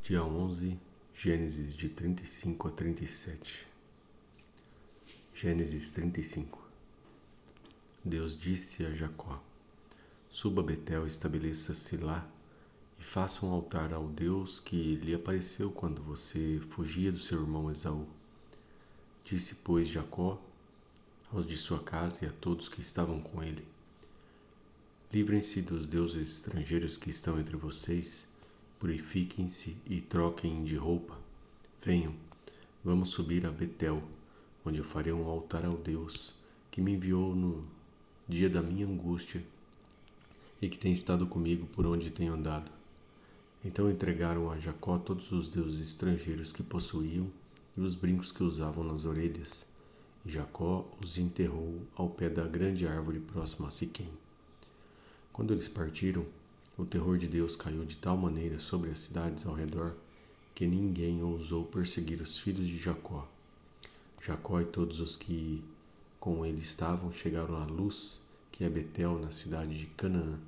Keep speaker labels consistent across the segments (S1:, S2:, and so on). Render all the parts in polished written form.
S1: Dia 11, Gênesis de 35 a 37. Gênesis 35. Deus disse a Jacó: Suba a Betel, estabeleça-se lá e faça um altar ao Deus que lhe apareceu quando você fugia do seu irmão Esaú. Disse, pois, Jacó aos de sua casa e a todos que estavam com ele: Livrem-se dos deuses estrangeiros que estão entre vocês, purifiquem-se e troquem de roupa. Venham, vamos subir a Betel, onde eu farei um altar ao Deus que me enviou no dia da minha angústia e que tem estado comigo por onde tenho andado. Então entregaram a Jacó todos os deuses estrangeiros que possuíam e os brincos que usavam nas orelhas, e Jacó os enterrou ao pé da grande árvore próxima a Siquém. Quando eles partiram, o terror de Deus caiu de tal maneira sobre as cidades ao redor que ninguém ousou perseguir os filhos de Jacó. Jacó e todos os que com ele estavam chegaram à Luz, que é Betel, na cidade de Canaã.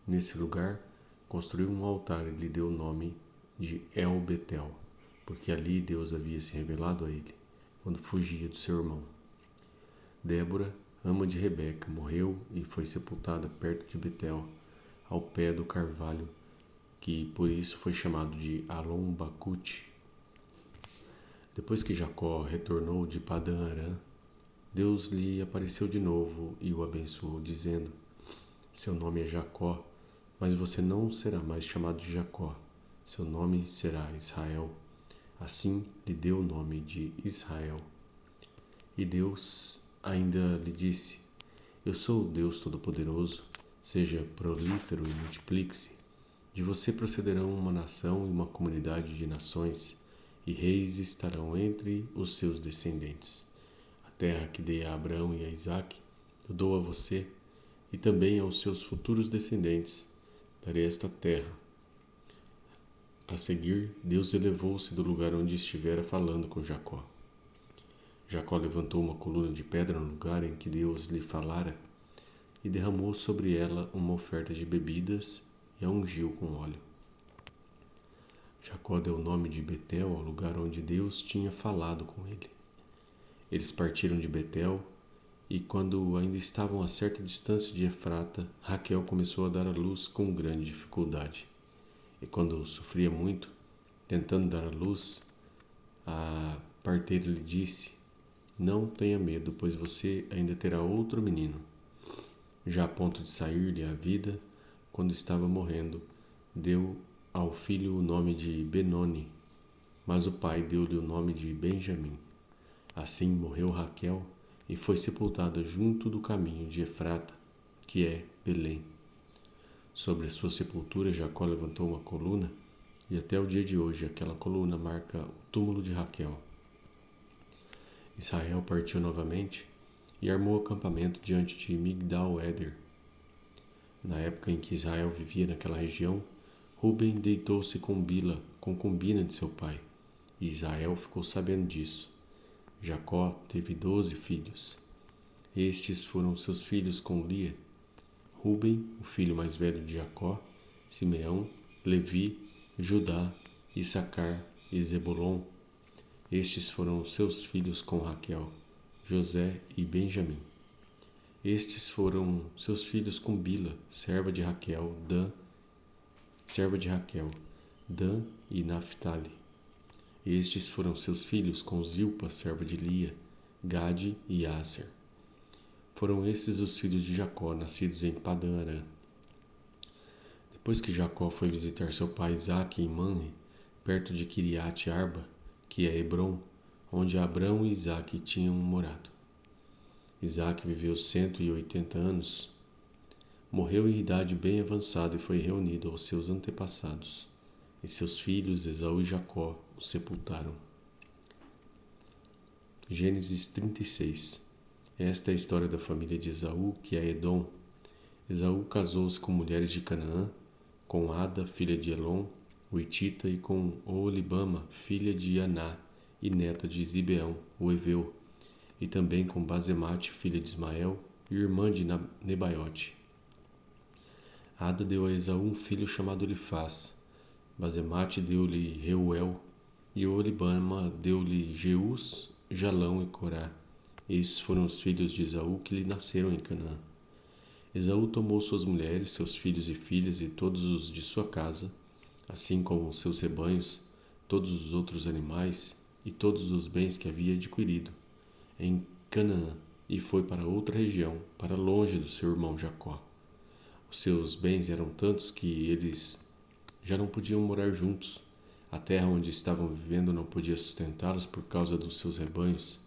S1: Nesse lugar, construiu um altar e lhe deu o nome de El-Betel, porque ali Deus havia se revelado a ele, quando fugia do seu irmão. Débora, ama de Rebeca, morreu e foi sepultada perto de Betel, ao pé do carvalho, que por isso foi chamado de Alon-Bacute. Depois que Jacó retornou de Padã-Arã, Deus lhe apareceu de novo e o abençoou, dizendo: Seu nome é Jacó, mas você não será mais chamado de Jacó. Seu nome será Israel. Assim lhe deu o nome de Israel. E Deus ainda lhe disse: Eu sou o Deus Todo-Poderoso, seja prolífero e multiplique-se. De você procederão uma nação e uma comunidade de nações, e reis estarão entre os seus descendentes. A terra que dei a Abraão e a Isaque, eu dou a você, e também aos seus futuros descendentes darei esta terra. A seguir, Deus elevou-se do lugar onde estivera falando com Jacó. Jacó levantou uma coluna de pedra no lugar em que Deus lhe falara e derramou sobre ela uma oferta de bebidas e a ungiu com óleo. Jacó deu o nome de Betel ao lugar onde Deus tinha falado com ele. Eles partiram de Betel e, quando ainda estavam a certa distância de Efrata, Raquel começou a dar à luz com grande dificuldade. E quando sofria muito, tentando dar à luz, a parteira lhe disse: Não tenha medo, pois você ainda terá outro menino. Já a ponto de sair-lhe a vida, quando estava morrendo, deu ao filho o nome de Benoni, mas o pai deu-lhe o nome de Benjamim. Assim morreu Raquel e foi sepultada junto do caminho de Efrata, que é Belém. Sobre a sua sepultura, Jacó levantou uma coluna, e até o dia de hoje aquela coluna marca o túmulo de Raquel. Israel partiu novamente e armou acampamento diante de Migdal-Éder. Na época em que Israel vivia naquela região, Ruben deitou-se com Bila, concubina de seu pai, e Israel ficou sabendo disso. Jacó teve 12 filhos. Estes foram seus filhos com Lia: Ruben, o filho mais velho de Jacó, Simeão, Levi, Judá, Issacar e Zebulon. Estes foram seus filhos com Raquel, José e Benjamim. Estes foram seus filhos com Bila, serva de Raquel, Dan e Naphtali. Estes foram seus filhos com Zilpa, serva de Lia, Gade e Aser. Foram esses os filhos de Jacó, nascidos em Padã-Arã. Depois que Jacó foi visitar seu pai Isaque em Manre, perto de Quiriate Arba, que é Hebrom, onde Abrão e Isaque tinham morado. Isaque viveu 180 anos. Morreu em idade bem avançada e foi reunido aos seus antepassados. E seus filhos, Esaú e Jacó, o sepultaram. Gênesis 36. Esta é a história da família de Esaú, que é Edom. Esaú casou-se com mulheres de Canaã, com Ada, filha de Elon, o Hitita, e com Oolibama, filha de Aná e neta de Zibeão, o Eveu, e também com Basemate, filha de Ismael, e irmã de Nebaiote. Ada deu a Esaú um filho chamado Elifaz. Basemate deu-lhe Reuel, e Oholibama deu-lhe Jeus, Jalão e Corá. Esses foram os filhos de Esaú que lhe nasceram em Canaã. Esaú tomou suas mulheres, seus filhos e filhas e todos os de sua casa, assim como seus rebanhos, todos os outros animais e todos os bens que havia adquirido em Canaã, e foi para outra região, para longe do seu irmão Jacó. Os seus bens eram tantos que eles já não podiam morar juntos. A terra onde estavam vivendo não podia sustentá-los por causa dos seus rebanhos.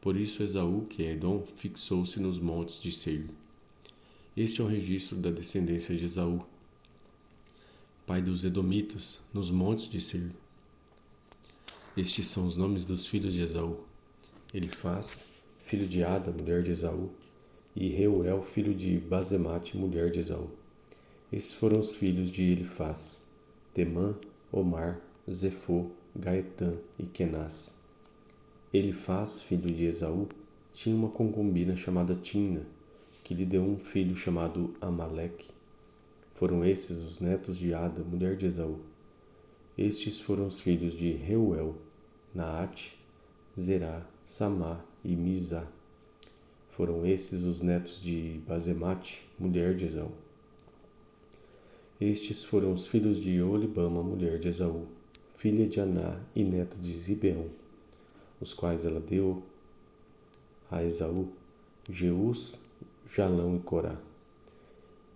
S1: Por isso Esaú, que é Edom, fixou-se nos montes de Seir. Este é o registro da descendência de Esaú, pai dos Edomitas, nos montes de Seir. Estes são os nomes dos filhos de Esaú: Elifaz, filho de Ada, mulher de Esaú, e Reuel, filho de Basemate, mulher de Esaú. Esses foram os filhos de Elifaz: Temã, Omar, Zefô, Gaetã e Kenaz. Elifaz, filho de Esaú, tinha uma concubina chamada Timna, que lhe deu um filho chamado Amaleque. Foram esses os netos de Ada, mulher de Esaú. Estes foram os filhos de Reuel: Naate, Zerá, Samá e Mizá. Foram esses os netos de Basemate, mulher de Esaú. Estes foram os filhos de Oholibama, mulher de Esaú, filha de Aná e neto de Zibeão, os quais ela deu a Esaú: Jeus, Jalão e Corá.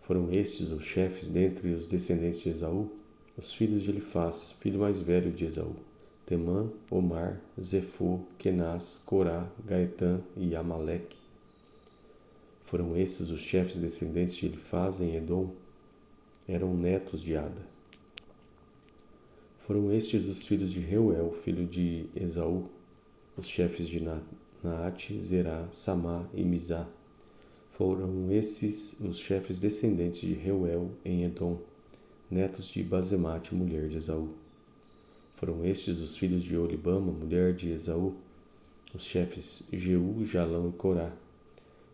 S1: Foram estes os chefes dentre os descendentes de Esaú, os filhos de Elifaz, filho mais velho de Esaú: Temã, Omar, Zefô, Kenaz, Corá, Gaetã e Amaleque. Foram esses os chefes descendentes de Elifaz em Edom, eram netos de Ada. Foram estes os filhos de Reuel, filho de Esaú, os chefes de Naate, Zerá, Samá e Mizá. Foram esses os chefes descendentes de Reuel em Edom, netos de Basemate, mulher de Esaú. Foram estes os filhos de Oholibama, mulher de Esaú, os chefes Jeú, Jalão e Corá.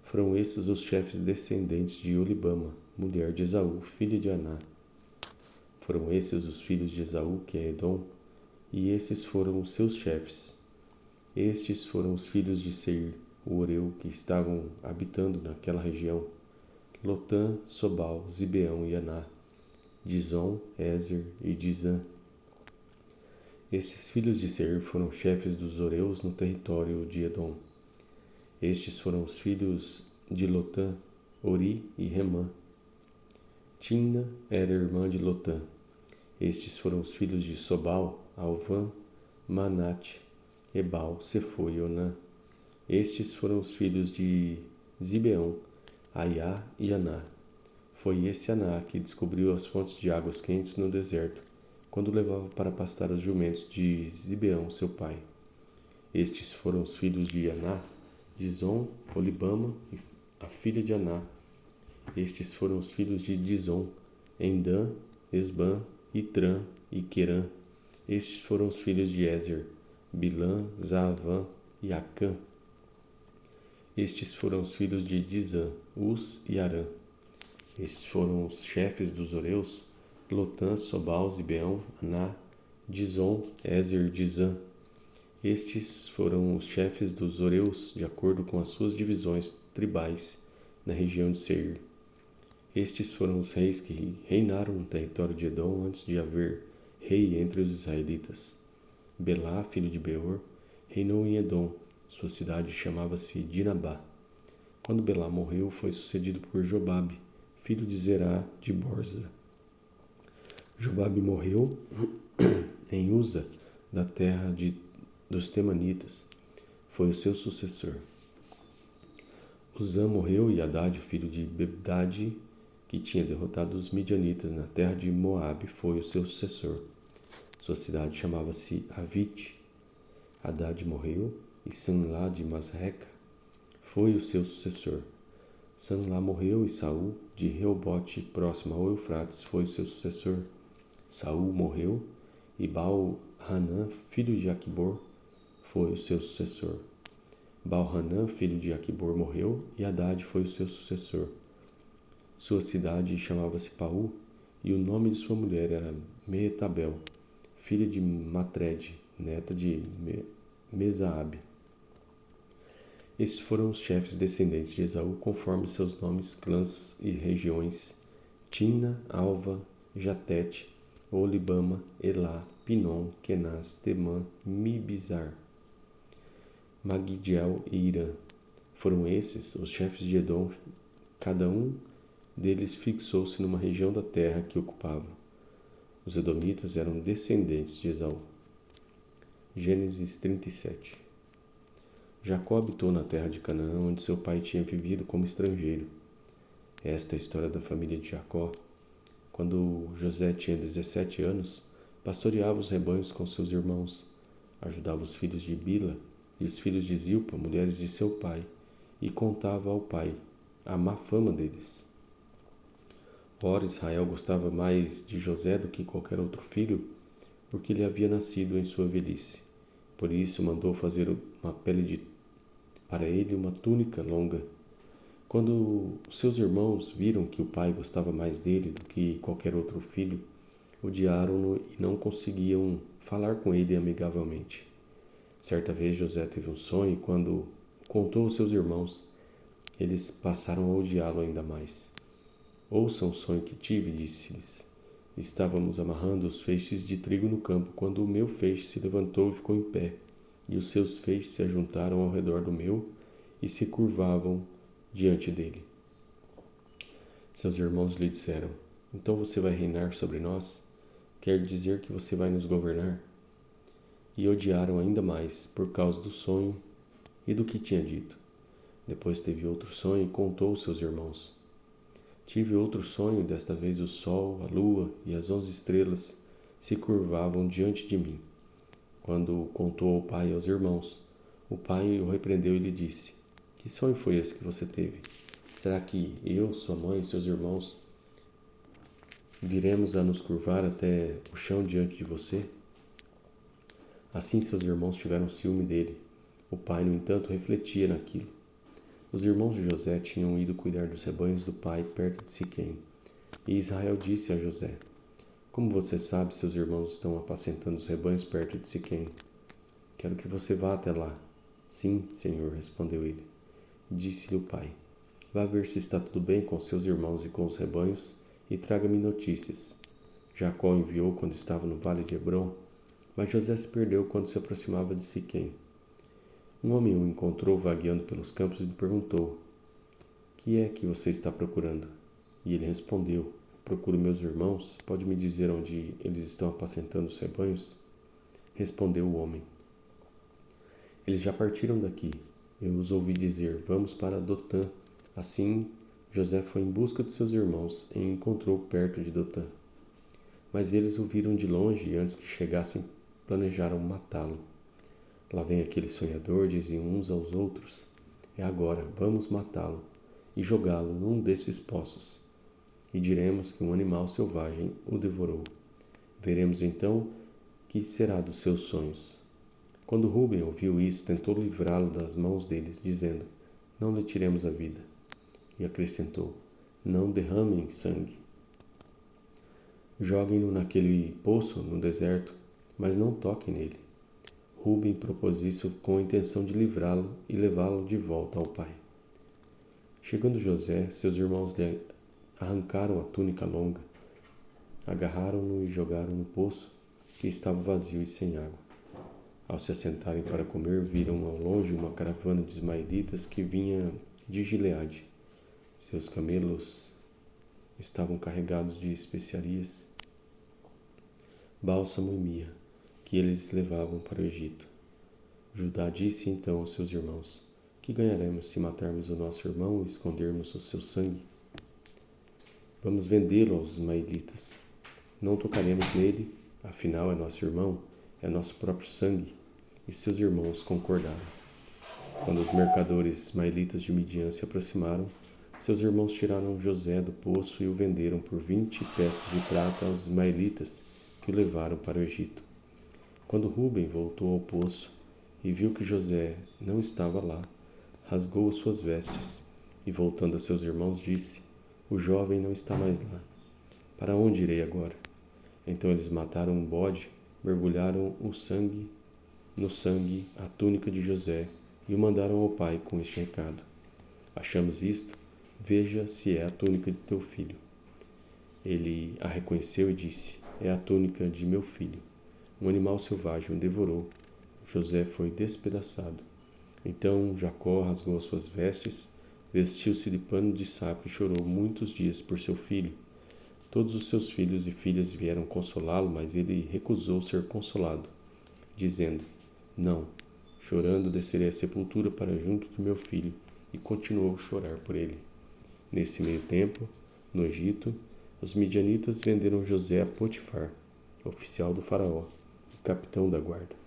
S1: Foram estes os chefes descendentes de Oholibama, mulher de Esaú, filha de Aná. Foram esses os filhos de Esaú, que é Edom, e esses foram os seus chefes. Estes foram os filhos de Seir, o Oreu, que estavam habitando naquela região: Lotã, Sobal, Zibeão e Aná, Dizon, Ézer e Dizã. Esses filhos de Seir foram chefes dos Oreus no território de Edom. Estes foram os filhos de Lotã, Ori e Remã. Timna era irmã de Lotã. Estes foram os filhos de Sobal, Alvã, Manate, Ebal, Sefô e Onã. Estes foram os filhos de Zibeão, Aiá e Aná. Foi esse Aná que descobriu as fontes de águas quentes no deserto, quando levava para pastar os jumentos de Zibeão, seu pai. Estes foram os filhos de Aná: Dizon, Oholibama e a filha de Aná. Estes foram os filhos de Dizon: Endã, Esbã, Itrã e Querã. Estes foram os filhos de Ézer: Bilã, Zaavã e Acã. Estes foram os filhos de Dizã: Uz e Arã. Estes foram os chefes dos Oreus: Lotã, Sobal, Zibeão, Aná, Dizon, Ézer e Dizã. Estes foram os chefes dos Oreus, de acordo com as suas divisões tribais, na região de Seir. Estes foram os reis que reinaram no território de Edom antes de haver rei entre os israelitas. Belá, filho de Beor, reinou em Edom. Sua cidade chamava-se Dinabá. Quando Belá morreu, foi sucedido por Jobabe, filho de Zerá de Borza. Jobabe morreu em Uza, da terra dos Temanitas. Foi o seu sucessor. Uzã morreu e Hadade, filho de Bedade, que tinha derrotado os midianitas na terra de Moabe, foi o seu sucessor. Sua cidade chamava-se Avite. Hadade morreu e Sanlá de Masreca foi o seu sucessor. Sanlá morreu e Saul de Reobote, próximo ao Eufrates, foi o seu sucessor. Saul morreu e Baal-Hanã, filho de Aquibor, foi o seu sucessor. Baal-Hanã, filho de Aquibor, morreu e Hadade foi o seu sucessor. Sua cidade chamava-se Paú e o nome de sua mulher era Mehetabel, filha de Matred, neta de Mesaabe. Esses foram os chefes descendentes de Esaú, conforme seus nomes, clãs e regiões: Timna, Alva, Jatete, Olibama, Elá, Pinom, Kenaz, Temã, Mibizar, Magidiel e Irã. Foram esses os chefes de Edom. Cada um deles fixou-se numa região da terra que ocupava. Os edomitas eram descendentes de Esaú. Gênesis 37. Jacó habitou na terra de Canaã, onde seu pai tinha vivido como estrangeiro. Esta é a história da família de Jacó. Quando José tinha 17 anos, pastoreava os rebanhos com seus irmãos, ajudava os filhos de Bila e os filhos de Zilpa, mulheres de seu pai, e contava ao pai a má fama deles. Ora, Israel gostava mais de José do que qualquer outro filho, porque ele havia nascido em sua velhice. Por isso mandou fazer para ele uma túnica longa. Quando seus irmãos viram que o pai gostava mais dele do que qualquer outro filho, odiaram-no e não conseguiam falar com ele amigavelmente. Certa vez José teve um sonho e quando o contou aos seus irmãos, eles passaram a odiá-lo ainda mais. Ouçam o sonho que tive, disse-lhes. Estávamos amarrando os feixes de trigo no campo, quando o meu feixe se levantou e ficou em pé, e os seus feixes se ajuntaram ao redor do meu e se curvavam diante dele. Seus irmãos lhe disseram: Então você vai reinar sobre nós? Quer dizer que você vai nos governar? E odiaram ainda mais por causa do sonho e do que tinha dito. Depois teve outro sonho e contou aos seus irmãos. Tive outro sonho, desta vez o sol, a lua e as 11 estrelas se curvavam diante de mim. Quando contou ao pai e aos irmãos, o pai o repreendeu e lhe disse: Que sonho foi esse que você teve? Será que eu, sua mãe e seus irmãos viremos a nos curvar até o chão diante de você? Assim seus irmãos tiveram ciúme dele. O pai, no entanto, refletia naquilo. Os irmãos de José tinham ido cuidar dos rebanhos do pai perto de Siquém. E Israel disse a José: Como você sabe, seus irmãos estão apacentando os rebanhos perto de Siquém. Quero que você vá até lá. Sim, senhor, respondeu ele. Disse-lhe o pai: Vá ver se está tudo bem com seus irmãos e com os rebanhos, e traga-me notícias. Jacó enviou quando estava no vale de Hebrom, mas José se perdeu quando se aproximava de Siquém. Um homem o encontrou vagueando pelos campos e lhe perguntou: Que é que você está procurando? E ele respondeu: Procuro meus irmãos. Pode me dizer onde eles estão apacentando os rebanhos? Respondeu o homem: Eles já partiram daqui. Eu os ouvi dizer: Vamos para Dotã. Assim, José foi em busca de seus irmãos e encontrou perto de Dotã. Mas eles o viram de longe e antes que chegassem, planejaram matá-lo. Lá vem aquele sonhador, diziam uns aos outros. É agora, vamos matá-lo e jogá-lo num desses poços. E diremos que um animal selvagem o devorou. Veremos então que será dos seus sonhos. Quando Rúben ouviu isso, tentou livrá-lo das mãos deles, dizendo: Não lhe tiremos a vida. E acrescentou: Não derramem sangue. Joguem-no naquele poço no deserto, mas não toquem nele. Rúben propôs isso com a intenção de livrá-lo e levá-lo de volta ao pai. Chegando José, seus irmãos lhe arrancaram a túnica longa, agarraram-no e jogaram no poço, que estava vazio e sem água. Ao se assentarem para comer, viram ao longe uma caravana de ismaelitas que vinha de Gileade. Seus camelos estavam carregados de especiarias, bálsamo e mirra, que eles levavam para o Egito. Judá disse então aos seus irmãos: Que ganharemos se matarmos o nosso irmão e escondermos o seu sangue? Vamos vendê-lo aos ismaelitas. Não tocaremos nele, afinal é nosso irmão, é nosso próprio sangue. E seus irmãos concordaram. Quando os mercadores ismaelitas de Midian se aproximaram, seus irmãos tiraram José do poço e o venderam por 20 peças de prata aos ismaelitas, que o levaram para o Egito. Quando Rúben voltou ao poço e viu que José não estava lá, rasgou as suas vestes e, voltando a seus irmãos, disse: O jovem não está mais lá. Para onde irei agora? Então eles mataram um bode, mergulharam no sangue a túnica de José e o mandaram ao pai com este recado: Achamos isto, veja se é a túnica de teu filho. Ele a reconheceu e disse: É a túnica de meu filho. Um animal selvagem o devorou. José foi despedaçado. Então Jacó rasgou as suas vestes, vestiu-se de pano de saco e chorou muitos dias por seu filho. Todos os seus filhos e filhas vieram consolá-lo, mas ele recusou ser consolado, dizendo: Não, chorando descerei à sepultura para junto do meu filho, e continuou a chorar por ele. Nesse meio tempo, no Egito, os midianitas venderam José a Potifar, oficial do faraó e capitão da guarda.